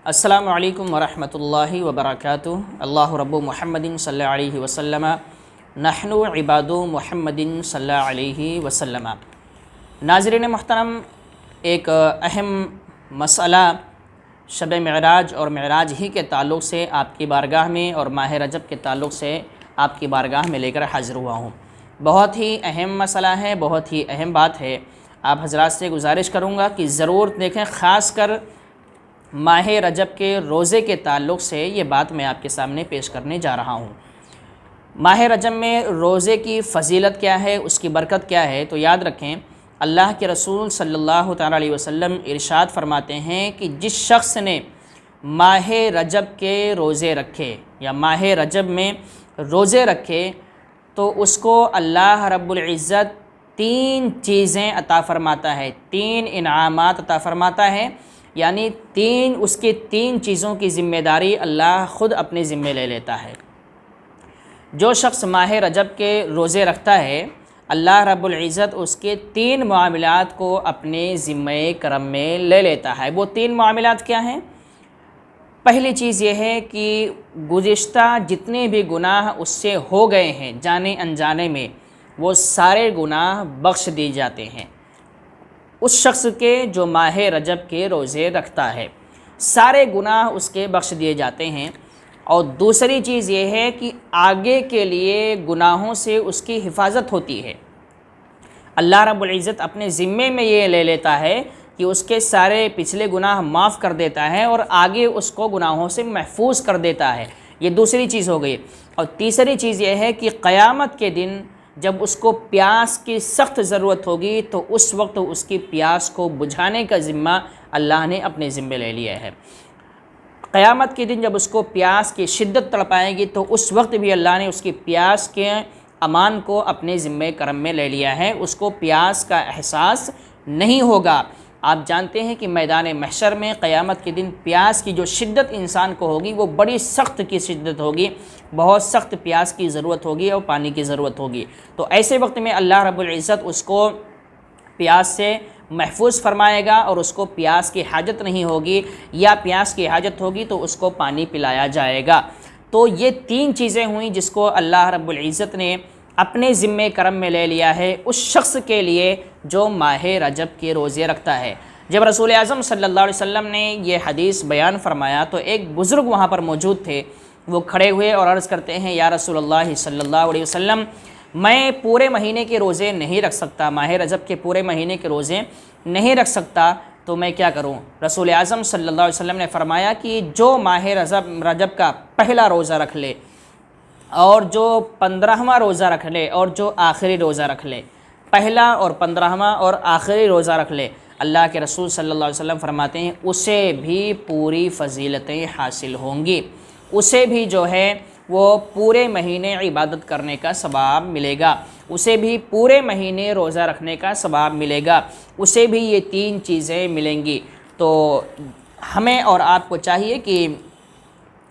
السلام علیکم ورحمۃ اللہ وبرکاتہ۔ اللہ رب محمد صلی اللہ علیہ وسلم نحن عباد محمد صلی اللہ علیہ وسلم۔ ناظرین محترم، ایک اہم مسئلہ شب معراج اور معراج ہی کے تعلق سے آپ کی بارگاہ میں اور ماہ رجب کے تعلق سے آپ کی بارگاہ میں لے کر حاضر ہوا ہوں۔ بہت ہی اہم مسئلہ ہے، بہت ہی اہم بات ہے۔ آپ حضرات سے گزارش کروں گا کہ ضرور دیکھیں، خاص کر ماہ رجب کے روزے کے تعلق سے یہ بات میں آپ کے سامنے پیش کرنے جا رہا ہوں۔ ماہ رجب میں روزے کی فضیلت کیا ہے، اس کی برکت کیا ہے، تو یاد رکھیں اللہ کے رسول صلی اللہ تعالیٰ علیہ وسلم ارشاد فرماتے ہیں کہ جس شخص نے ماہ رجب کے روزے رکھے یا ماہ رجب میں روزے رکھے تو اس کو اللہ رب العزت 3 چیزیں عطا فرماتا ہے، 3 انعامات عطا فرماتا ہے، یعنی اس کی 3 چیزوں کی ذمہ داری اللہ خود اپنے ذمہ لے لیتا ہے۔ جو شخص ماہ رجب کے روزے رکھتا ہے، اللہ رب العزت اس کے 3 معاملات کو اپنے ذمہ کرم میں لے لیتا ہے۔ وہ 3 معاملات کیا ہیں؟ پہلی چیز یہ ہے کہ گزشتہ جتنے بھی گناہ اس سے ہو گئے ہیں جانے انجانے میں، وہ سارے گناہ بخش دیے جاتے ہیں اس شخص کے جو ماہ رجب کے روزے رکھتا ہے، سارے گناہ اس کے بخش دیے جاتے ہیں۔ اور دوسری چیز یہ ہے کہ آگے کے لیے گناہوں سے اس کی حفاظت ہوتی ہے۔ اللہ رب العزت اپنے ذمے میں یہ لے لیتا ہے کہ اس کے سارے پچھلے گناہ معاف کر دیتا ہے اور آگے اس کو گناہوں سے محفوظ کر دیتا ہے۔ یہ دوسری چیز ہو گئی۔ اور تیسری چیز یہ ہے کہ قیامت کے دن جب اس کو پیاس کی سخت ضرورت ہوگی تو اس وقت اس کی پیاس کو بجھانے کا ذمہ اللہ نے اپنے ذمہ لے لیا ہے۔ قیامت کے دن جب اس کو پیاس کی شدت تڑپائے گی تو اس وقت بھی اللہ نے اس کی پیاس کے امان کو اپنے ذمہ کرم میں لے لیا ہے، اس کو پیاس کا احساس نہیں ہوگا۔ آپ جانتے ہیں کہ میدان محشر میں قیامت کے دن پیاس کی جو شدت انسان کو ہوگی وہ بڑی سخت کی شدت ہوگی، بہت سخت پیاس کی ضرورت ہوگی اور پانی کی ضرورت ہوگی۔ تو ایسے وقت میں اللہ رب العزت اس کو پیاس سے محفوظ فرمائے گا اور اس کو پیاس کی حاجت نہیں ہوگی، یا پیاس کی حاجت ہوگی تو اس کو پانی پلایا جائے گا۔ تو یہ 3 چیزیں ہوئیں جس کو اللہ رب العزت نے اپنے ذمہ کرم میں لے لیا ہے اس شخص کے لیے جو ماہ رجب کے روزے رکھتا ہے۔ جب رسول اعظم صلی اللہ علیہ وسلم نے یہ حدیث بیان فرمایا تو ایک بزرگ وہاں پر موجود تھے، وہ کھڑے ہوئے اور عرض کرتے ہیں، یا رسول اللہ صلی اللہ علیہ وسلم، میں پورے مہینے کے روزے نہیں رکھ سکتا، ماہ رجب کے پورے مہینے کے روزے نہیں رکھ سکتا، تو میں کیا کروں؟ رسول اعظم صلی اللہ علیہ وسلم نے فرمایا کہ جو ماہ رجب کا پہلا روزہ رکھ لے اور جو 15واں روزہ رکھ لے اور جو آخری روزہ رکھ لے، پہلا اور 15واں اور آخری روزہ رکھ لے، اللہ کے رسول صلی اللہ علیہ وسلم فرماتے ہیں اسے بھی پوری فضیلتیں حاصل ہوں گی، اسے بھی جو ہے وہ پورے مہینے عبادت کرنے کا ثواب ملے گا، اسے بھی پورے مہینے روزہ رکھنے کا ثواب ملے گا، اسے بھی یہ 3 چیزیں ملیں گی۔ تو ہمیں اور آپ کو چاہیے کہ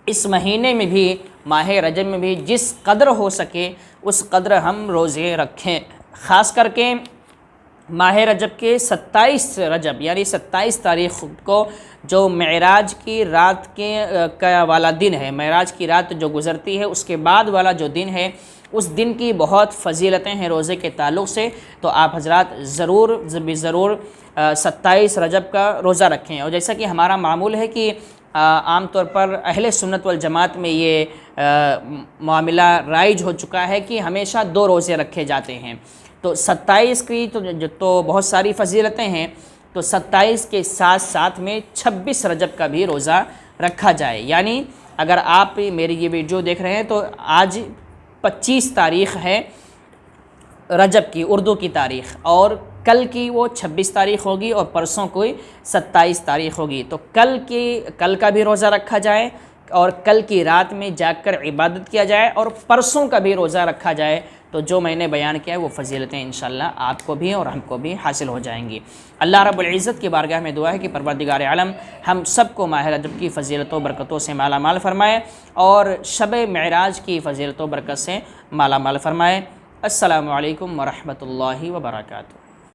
اس مہینے میں بھی، ماہ رجب میں بھی جس قدر ہو سکے اس قدر ہم روزے رکھیں۔ خاص کر کے ماہ رجب کے 27 رجب یعنی 27 تاریخ کو جو معراج کی رات کا والا دن ہے، معراج کی رات جو گزرتی ہے اس کے بعد والا جو دن ہے، اس دن کی بہت فضیلتیں ہیں روزے کے تعلق سے۔ تو آپ حضرات ضرور 27 رجب کا روزہ رکھیں۔ اور جیسا کہ ہمارا معمول ہے کہ عام طور پر اہل سنت والجماعت میں یہ معاملہ رائج ہو چکا ہے کہ ہمیشہ 2 روزے رکھے جاتے ہیں۔ تو 27 کی تو بہت ساری فضیلتیں ہیں، تو 27 کے ساتھ ساتھ میں 26 رجب کا بھی روزہ رکھا جائے۔ یعنی اگر آپ میری یہ ویڈیو دیکھ رہے ہیں تو آج 25 تاریخ ہے رجب کی، اردو کی تاریخ، اور کل کی وہ 26 تاریخ ہوگی اور پرسوں کو 27 تاریخ ہوگی۔ تو کل کا بھی روزہ رکھا جائے اور کل کی رات میں جاگ کر عبادت کیا جائے، اور پرسوں کا بھی روزہ رکھا جائے، تو جو میں نے بیان کیا ہے وہ فضیلتیں انشاءاللہ آپ کو بھی اور ہم کو بھی حاصل ہو جائیں گی۔ اللہ رب العزت کی بارگاہ میں دعا ہے کہ پروردگار عالم ہم سب کو ماہ رجب کی فضیلتوں برکتوں سے مالا مال فرمائے اور شب معراج کی فضیلتوں برکت سے مالا مال فرمائے۔ السلام علیکم ورحمۃ اللہ وبرکاتہ۔